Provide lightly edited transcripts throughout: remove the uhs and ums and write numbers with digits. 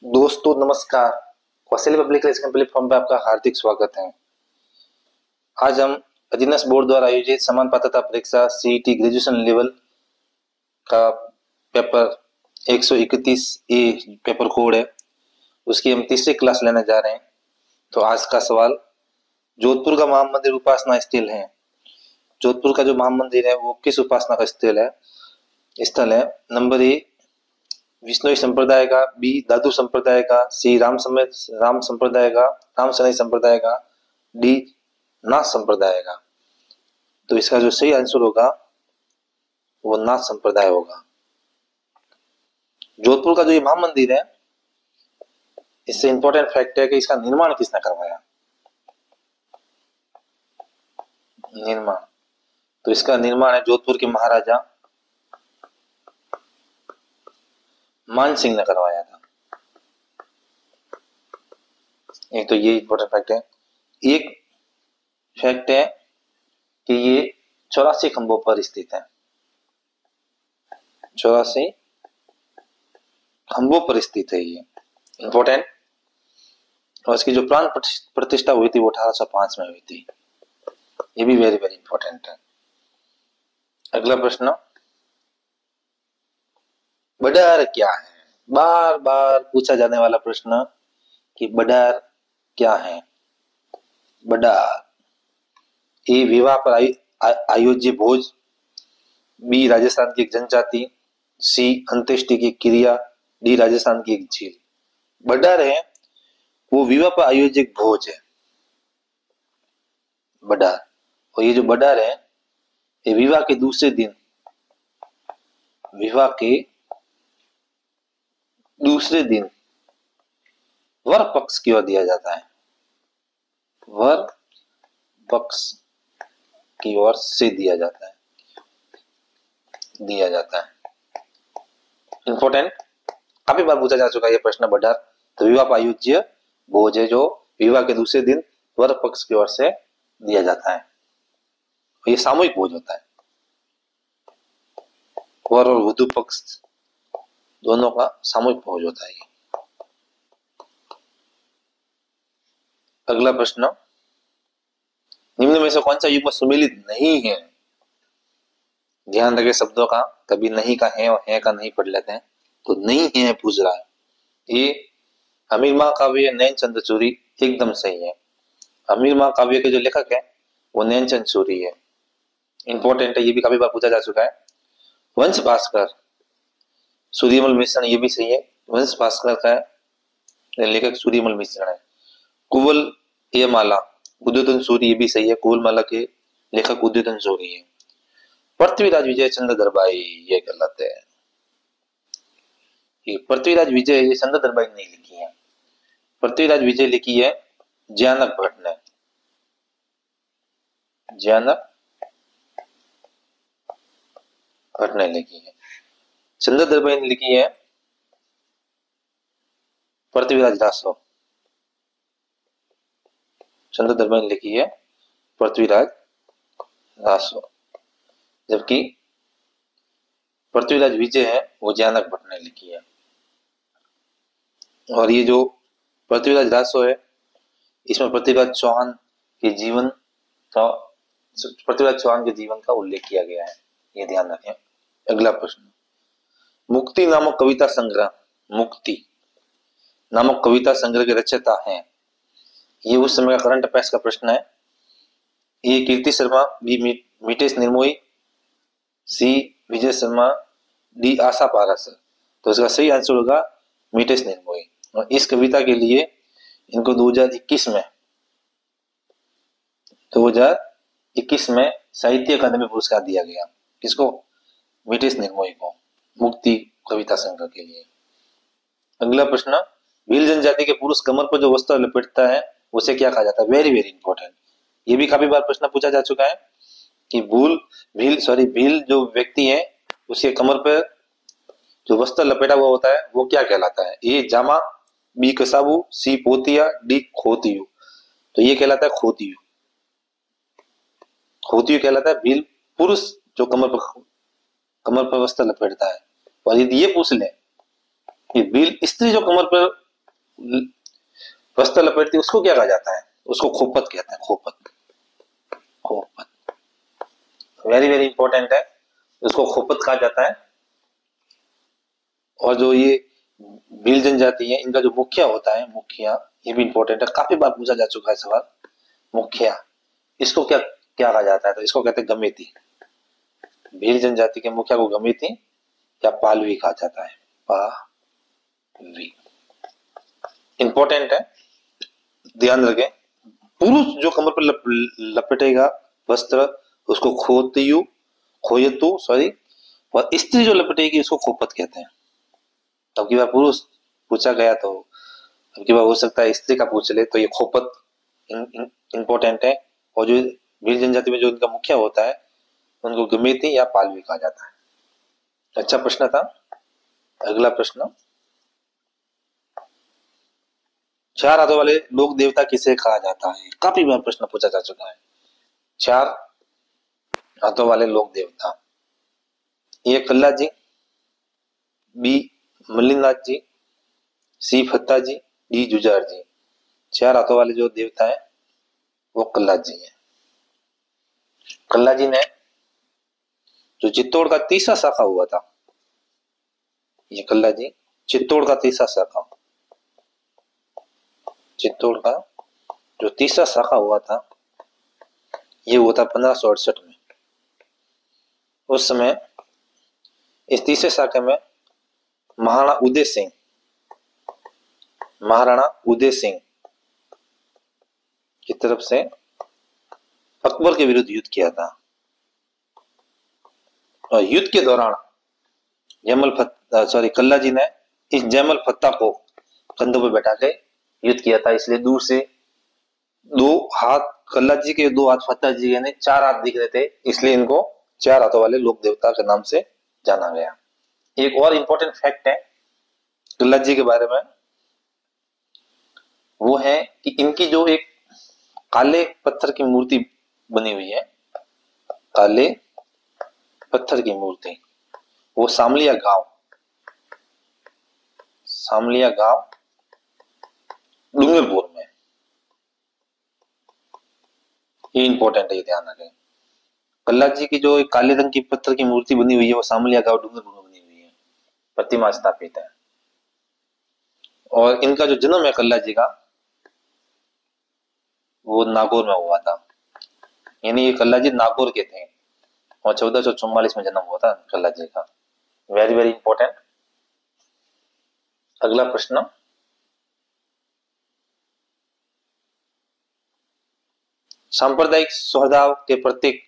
दोस्तों नमस्कार। कौशल public relation platform पे आपका हार्दिक स्वागत है। आज हम अधीनस्थ बोर्ड द्वारा आयोजित समान पात्रता परीक्षा सीईटी ग्रेजुएशन लेवल का पेपर 131 ए पेपर कोड है, उसकी हम तीसरी क्लास लेने जा रहे हैं। तो आज का सवाल, जोधपुर का महामंदिर उपासना स्थल है। जोधपुर का जो महामंदिर है वो किस उपासना का स्थल है? नंबर ए विष्णु संप्रदाय का, बी दादू संप्रदाय का, सी राम संप्रदाय का, राम शनि संप्रदाय का, डी नाथ संप्रदाय का। तो इसका जो सही आंसर होगा वो नाथ संप्रदाय होगा। जोधपुर का जो ये महामंदिर है, इससे इंपॉर्टेंट फैक्ट है कि इसका निर्माण किसने करवाया। तो इसका निर्माण है जोधपुर के महाराजा मान सिंह ने करवाया था। एक तो ये इंपॉर्टेंट फैक्ट है। एक फैक्ट है कि ये 84 खंभों पर स्थित है। 84 खंभों पर स्थित है ये, इंपॉर्टेंट। और इसकी जो प्राण प्रतिष्ठा हुई थी वो 1805 में हुई थी। ये भी वेरी वेरी इंपॉर्टेंट है। अगला प्रश्न, बडार क्या है? बार बार पूछा जाने वाला प्रश्न कि बडार क्या है। बडार ए विवाह पर आयोज्य भोज, बी राजस्थान की एक जनजाति, सी अंत्येष्टि की क्रिया, डी राजस्थान की एक झील। बडार है वो विवाह पर आयोजित भोज है, बडार। और ये जो बडार है ये विवाह के दूसरे दिन वर पक्ष की ओर दिया जाता है। वर पक्ष की ओर से दिया जाता है। इंपॉर्टेंट, काफी बार पूछा जा चुका है ये प्रश्न। बडार तो विवाह पर आयोज्य भोज है जो विवाह के दूसरे दिन वर पक्ष की ओर से दिया जाता है। ये सामूहिक भोज होता है। वर और वधू पक्ष दोनों का सामूहिक भोज होता है। अगला प्रश्न, निम्न में से कौन सा युग्म सुमेलित नहीं है? ध्यान रखें शब्दों का, कभी नहीं का है और है का नहीं पढ़ लेते हैं। तो नहीं है पूछ रहा है। ये हमीर महाकाव्य नैन चंद्र सूरी एकदम सही है। हमीर महाकाव्य के जो लेखक है वो नैन चंद्र सूरी है। इंपॉर्टेंट है, ये भी काफी बार पूछा जा चुका है। वंश भास्कर सूर्यमल मिश्रण, ये भी सही है। वंश भास्कर का लेखक सूर्यमल मिश्रण है। कुवल ये माला उद्योधन सूरी, ये भी सही है। कुवल माला के लेखक उद्योधन सूरी है। पृथ्वीराज विजय चंद्र दरबाई, ये गलत है। ये पृथ्वीराज विजय ये चंद्र दरबाई नहीं लिखी है। पृथ्वीराज विजय लिखी है ज्ञानक भट्ट ने। ज्ञानक भट्ट ने लिखी है। चंद्र दरबाई ने लिखी है पृथ्वीराज रासो। चंद्र दरबाई ने लिखी है पृथ्वीराज रासो, जबकि पृथ्वीराज विजय है वो ज्ञानक भट्ट ने लिखी है। और ये जो पृथ्वीराज रासो है इसमें पृथ्वीराज चौहान के जीवन का उल्लेख किया गया है, ये ध्यान रखें। अगला प्रश्न, मुक्ति नामक कविता संग्रह के रचयिता हैं। ये उस समय का करंट अफेयर्स का प्रश्न है। ए कीर्ति शर्मा, बी मितेश निर्मोही, सी विजय शर्मा, डी आशा पारासर। तो इसका सही आंसर होगा मितेश निर्मोही। और इस कविता के लिए इनको 2021 में साहित्य अकादमी पुरस्कार दिया गया। किसको? मितेश निर्मोही को, मुक्ति कविता संग्रह के लिए। अगला प्रश्न, भील जनजाति के पुरुष कमर पर जो वस्त्र लपेटता है उसे क्या कहा जाता है? Very very important. ये भी काफी बार प्रश्न पूछा जा चुका है कि भील जो व्यक्ति है उसके कमर पर जो वस्त्र लपेटा हुआ होता है वो क्या कहलाता है? ए जामा, बी कसाबू, सी पोतिया, डी खोतियू। तो ये कहलाता है खोतियू। खोतियू कहलाता है भील पुरुष जो कमर पर वस्त्र लपेटता है। और यदि ये पूछ ले कि भील स्त्री जो कमर पर वस्त्र लपेटती उसको क्या कहा जाता है? उसको खोपत कहते हैं, खोपत। खोपत वेरी वेरी इंपॉर्टेंट है, उसको खोपत कहा जाता है। और जो ये भील जनजाति है, इनका जो मुखिया होता है, मुखिया, ये भी इंपॉर्टेंट है, काफी बार पूछा जा चुका है सवाल। मुखिया, इसको क्या क्या कहा जाता है? तो इसको कहते हैं गमेती। भील जनजाति के मुखिया को गमेती या पालवी कहा जाता है, पालवी। इंपॉर्टेंट है, ध्यान रखें। पुरुष जो कमर पर लपेटेगा वस्त्र, उसको खोयतु सॉरी, और स्त्री जो लपेटेगी उसको खोपत कहते हैं। अब की बार पुरुष पूछा गया तो अब की बार हो सकता है स्त्री का पूछ ले, तो ये खोपत इंपॉर्टेंट है। और जो भील जनजाति में जो उनका मुखिया होता है, उनको गमेती या पालवी कहा जाता है। अच्छा प्रश्न था। अगला प्रश्न, चार हाथों वाले लोक देवता किसे कहा जाता है? काफी बार प्रश्न पूछा जा चुका है। चार हाथों वाले लोक देवता, ए कल्ला जी, बी मल्लिनाथ जी, सी फत्ता जी, डी जुजार जी। चार हाथों वाले जो देवता है वो कल्ला जी है। कल्ला जी ने जो चित्तौड़ का तीसरा शाखा हुआ था, ये कल्ला जी चित्तौड़ का तीसरा शाखा, चित्तौड़ का जो तीसरा शाखा हुआ था, ये हुआ था 1568 में। उस समय इस तीसरे शाखा में महाराणा उदय सिंह की तरफ से अकबर के विरुद्ध युद्ध किया था। और युद्ध के दौरान कल्ला जी ने इस जयमल फत्ता को कंधों पर बैठा के युद्ध किया था। इसलिए दूर से दो हाथ कल्ला जी के, दो हाथ फत्ता जी के, ने चार हाथ दिख रहे थे, इसलिए इनको चार हाथों वाले लोक देवता के नाम से जाना गया। एक और इंपॉर्टेंट फैक्ट है कल्ला जी के बारे में, वो है कि इनकी जो एक काले पत्थर की मूर्ति बनी हुई है, काले पत्थर की मूर्ति, वो सामलिया गांव डूंगरपुर में। ये इंपॉर्टेंट है, ये ध्यान रखें। कल्ला जी की जो एक काले रंग की पत्थर की मूर्ति बनी हुई है, वो सामलिया गांव डूंगरपुर में बनी हुई है, प्रतिमा स्थापित है। और इनका जो जन्म है कल्ला जी का, वो नागौर में हुआ था, यानी ये कल्ला जी नागौर के थे। और 1444 में जन्म हुआ था कल्ला जी का। Very very important. अगला प्रश्न, सांप्रदायिक सौहार्द के प्रतीक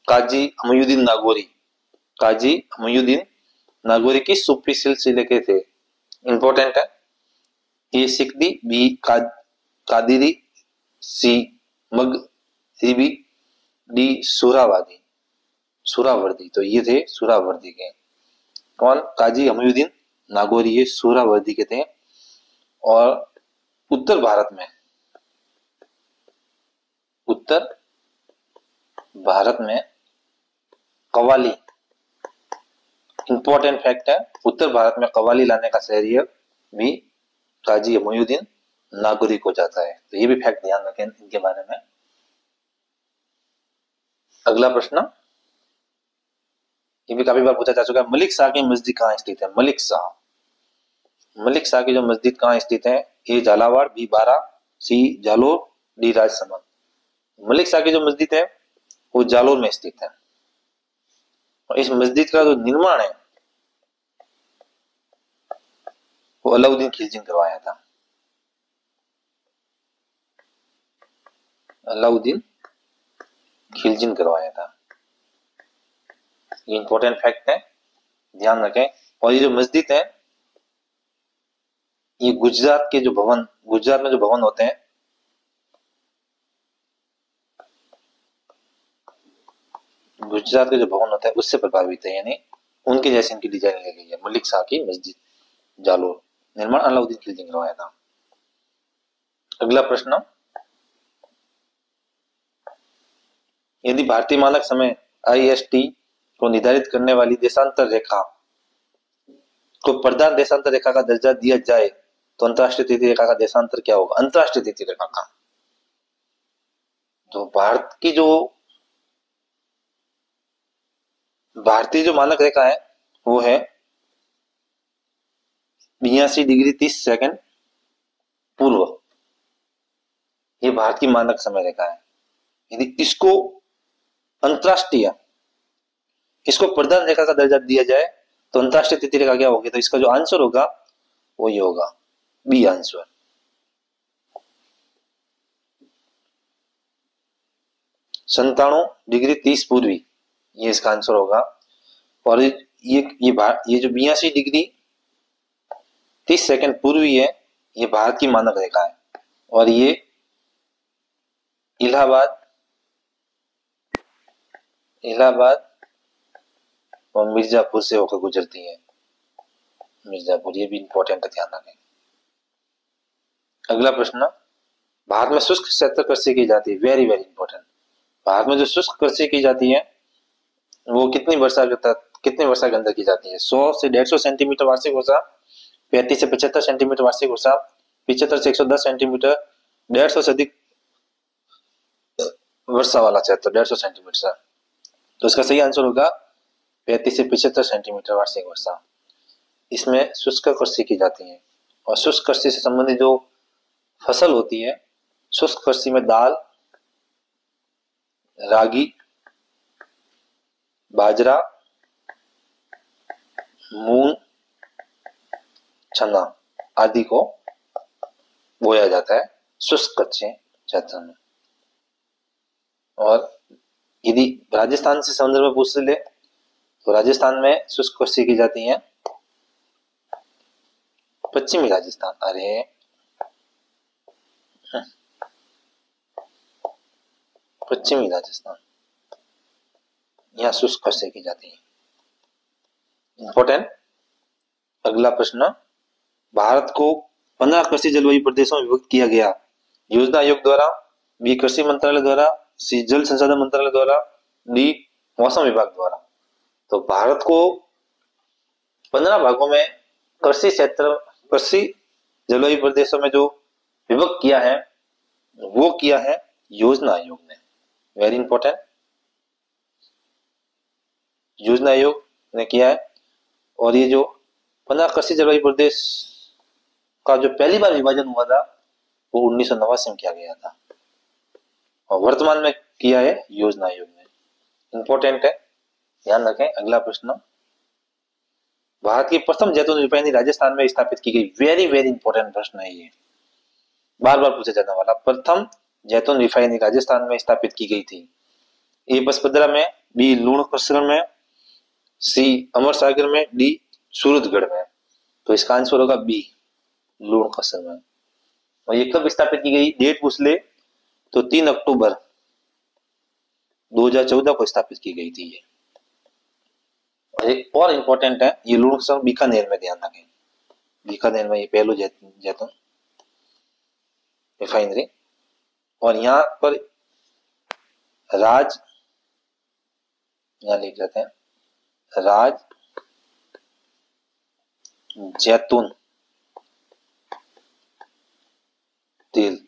काजी अमीयुद्दीन नागौरी की सूफी सिलसिले के थे? इंपॉर्टेंट है। ए सिकदी, बी कादिरी, सी मगरिबी, डी सुरावर्दी। तो ये थे सुरावर्दी के। कौन? काजी अमीयुद्दीन नागौरी, ये सुरावर्दी के थे। और उत्तर भारत में कव्वाली, इंपॉर्टेंट फैक्ट है, उत्तर भारत में कव्वाली लाने का श्रेय भी काजी अमीयुद्दीन नागौरी को जाता है। तो ये भी फैक्ट ध्यान रखें इनके बारे में। अगला प्रश्न, ये भी काफी बार पूछा जा चुका है। मलिक शाह की मस्जिद कहाँ स्थित है? मलिक शाह की जो मस्जिद कहाँ स्थित है? ए झालावाड़, बी बारा, सी जालोर, डी राजसमंद। मलिक शाह की जो मस्जिद है वो जालोर में स्थित है। और इस मस्जिद का जो निर्माण है वो अलाउद्दीन खिलजी ने करवाया था। अलाउद्दीन खिलजी ने करवाया था। ये इंपॉर्टेंट फैक्ट है, ध्यान रखें। और ये जो मस्जिद है, ये गुजरात में जो भवन होते हैं, गुजरात के जो भवन होते हैं उससे प्रभावित है, यानी उनके जैसे इनकी डिजाइन ली गई है। मलिक शाह की मस्जिद जालोर, निर्माण अलाउद्दीन खिलजी ने करवाया था। अगला प्रश्न, यदि भारतीय मानक समय IST को निर्धारित करने वाली देशांतर रेखा को प्रधान देशांतर रेखा का दर्जा दिया जाए तो अंतरराष्ट्रीय तिथि रेखा का देशांतर क्या होगा? अंतरराष्ट्रीय तिथि रेखा का। तो भारतीय जो मानक रेखा है वो है 82 डिग्री 30 सेकंड पूर्व। ये भारत की मानक समय रेखा है। यदि इसको अंतरराष्ट्रीय, इसको प्रधान रेखा का दर्जा दिया जाए तो अंतरराष्ट्रीय तिथि रेखा क्या होगी? तो इसका जो आंसर होगा वो ये होगा, बी आंसर। 97 डिग्री 30 पूर्वी, ये इसका आंसर होगा। और ये जो 82 डिग्री 30 सेकंड पूर्वी है, ये भारत की मानक रेखा है और ये इलाहाबाद और मिर्जापुर से होकर गुजरती है। मिर्जापुर, ये भी इंपॉर्टेंट है, ध्यान रखें। अगला प्रश्न, भारत में शुष्क क्षेत्र कृषि की जाती है। Very very important. भारत में जो शुष्क कृषि की जाती है वो कितनी वर्षा के अंदर की जाती है? 100 से 150 सेंटीमीटर वार्षिक वर्षा, 35 से 75 सेंटीमीटर वार्षिक वर्षा, 75 से 110 सेंटीमीटर, 150 से अधिक वर्षा वाला क्षेत्र 150 सेंटीमीटर। तो इसका सही आंसर होगा 35 से 75 सेंटीमीटर वार्षिक वर्षा। इसमें शुष्क कृषि की जाती है। और शुष्क कृषि से संबंधित जो फसल होती है, शुष्क कृषि में दाल, रागी, बाजरा, मूंग, चना आदि को बोया जाता है शुष्क कच्चे क्षेत्र में। और यदि राजस्थान से संदर्भ में पूछ ले तो राजस्थान में शुष्क कृषि की जाती है। पश्चिमी राजस्थान, पश्चिमी राजस्थान, यहाँ शुष्क कृषि की जाती है। इंपॉर्टेंट। अगला प्रश्न, भारत को 15 कृषि जलवायु प्रदेशों में विभक्त किया गया। योजना आयोग द्वारा, बी कृषि मंत्रालय द्वारा, सी जल संसाधन मंत्रालय द्वारा, डी मौसम विभाग द्वारा। तो भारत को 15 भागों में कृषि जलवायु प्रदेशों में जो विभक्त किया है वो किया है योजना आयोग ने। वेरी इंपॉर्टेंट, योजना आयोग ने किया है। और ये जो 15 कृषि जलवायु प्रदेश का जो पहली बार विभाजन हुआ था वो 1989 में किया गया था और वर्तमान में किया है योजना आयोग ने। इंपॉर्टेंट है, ध्यान रखें। अगला प्रश्न, भारत की प्रथम जैतून रिफाइनरी राजस्थान में स्थापित की गई। वेरी वेरी इंपॉर्टेंट प्रश्न है ये, बार बार पूछा जाने वाला। प्रथम जैतून रिफाइनरी राजस्थान में स्थापित की गई थी। ए बसपदरा में, बी लूणकसर में, सी अमर सागर में, डी सूरतगढ़ में। तो इसका आंसर होगा बी लूणकसर में। और ये कब स्थापित की गई? डेट पूछ ले तो 3 अक्टूबर 2014 को स्थापित की गई थी ये। और एक और इंपॉर्टेंट है, ये लूणकसर बीकानेर में, ध्यान रखें। बीकानेर में ये पहलू जैतून रिफाइनरी। और यहाँ पर यहाँ लिख लेते हैं, राज जैतून तेल,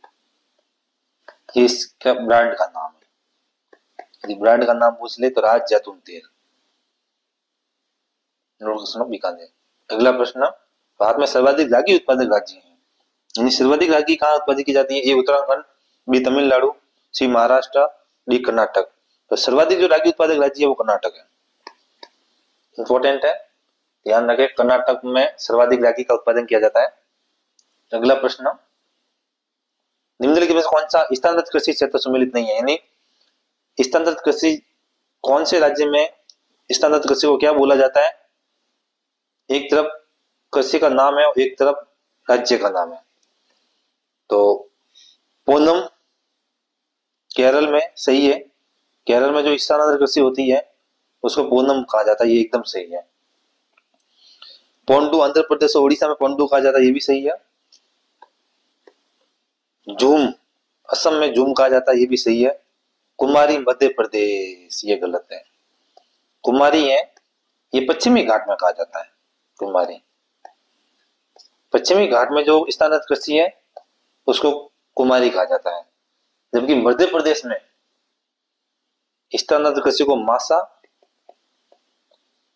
ये इसका ब्रांड का नाम है। यदि ब्रांड का नाम पूछ ले तो राज जैतून तेल, बीकानेर। अगला प्रश्न, भारत में सर्वाधिक रागी उत्पादक राज्य है। यानी सर्वाधिक रागी कहाँ उत्पादित की जाती है? ए उत्तराखंड, बी तमिलनाडु, सी महाराष्ट्र, डी कर्नाटक। तो सर्वाधिक जो रागी उत्पादक राज्य है वो कर्नाटक है। इंपॉर्टेंट है, ध्यान रखें। कर्नाटक में सर्वाधिक रागी का उत्पादन किया जाता है। अगला प्रश्न, निम्नलिखित में से कौन सा स्थानांतरित कृषि क्षेत्र सम्मिलित नहीं है? यानी स्थानांतरित कृषि कौन से राज्य में स्थानांतरित कृषि को क्या बोला जाता है? एक तरफ कृषि का नाम है और एक तरफ राज्य का नाम है। तो पूनम केरल में सही है। केरल में जो स्थानांतरित कृषि होती है उसको पूनम कहा जाता है, ये एकदम सही है। पोंडू आंध्र प्रदेश और उड़ीसा में पोंडू कहा जाता है, ये भी सही है। झूम असम में झूम कहा जाता है, ये भी सही है। कुमारी मध्य प्रदेश, ये गलत है। कुमारी है ये पश्चिमी घाट में कहा जाता है। कुमारी पश्चिमी घाट में जो स्थानांतरित कृषि है उसको कुमारी कहा जाता है, जबकि मध्य प्रदेश में स्थानांतरित कृषि को मासा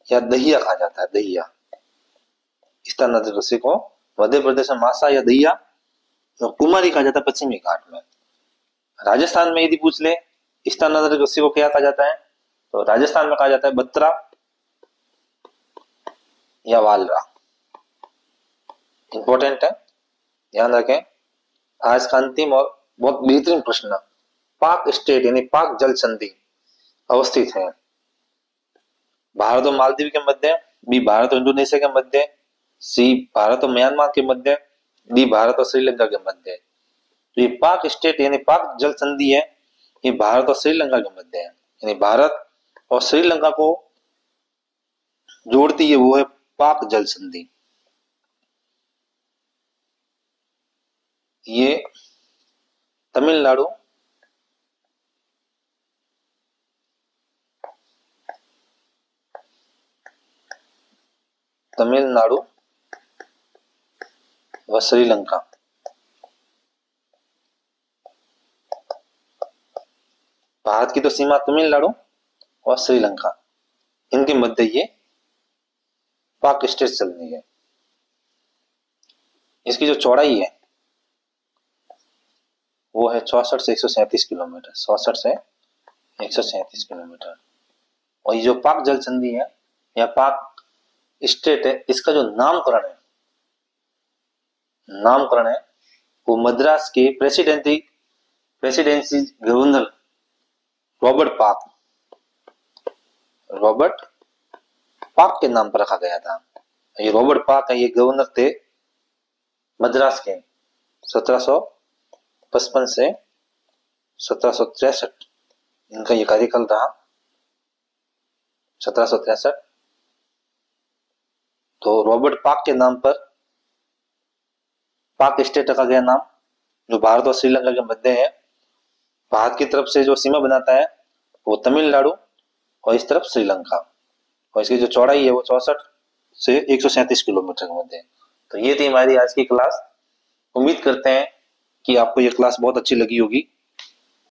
या दहिया कहा जाता है। दहिया, स्थानांतरित कृषि को मध्य प्रदेश में मासा या दहिया और कुमारी कहा जाता है पश्चिमी घाट में। राजस्थान में यदि पूछ ले स्थानांतरित कृषि को क्या कहा जाता है, तो राजस्थान में कहा जाता है बत्रा या वालरा। इंपॉर्टेंट है, ध्यान रखें। आज का अंतिम और बहुत बेहतरीन प्रश्न, पाक स्टेट यानी पाक जल संधि अवस्थित है भारत और मालदीव के मध्य, बी भारत और इंडोनेशिया के मध्य, सी भारत और म्यांमार के मध्य, डी भारत और श्रीलंका के मध्य। तो ये पाक स्टेट यानी पाक जल संधि है, ये भारत और श्रीलंका के मध्य है, यानी भारत और श्रीलंका को जोड़ती है वो है पाक जल संधि। ये तमिलनाडु, व श्रीलंका, भारत की तो सीमा तमिलनाडु और श्रीलंका, इनके मध्य ये पाक स्टेट चल रही है। इसकी जो चौड़ाई है वो है 64 से 137 किलोमीटर, 64 से 137 किलोमीटर। और ये जो पाक जल संधि है या पाक स्टेट है, इसका जो नामकरण है वो मद्रास के प्रेसिडेंसी गवर्नर रॉबर्ट पाक के नाम पर रखा गया था। ये रॉबर्ट पाक है, ये गवर्नर थे मद्रास के 1755 से 1763, इनका ये कार्यकाल रहा 1763। तो रॉबर्ट पाक के नाम पर पाक स्टेट रखा गया नाम, जो भारत और श्रीलंका के मध्य है। भारत की तरफ से जो सीमा बनाता है वो तमिलनाडु और इस तरफ श्रीलंका, और इसकी जो चौड़ाई है वो 64 से 137 किलोमीटर के मध्य है। तो ये थी हमारी आज की क्लास। उम्मीद करते हैं कि आपको ये क्लास बहुत अच्छी लगी होगी।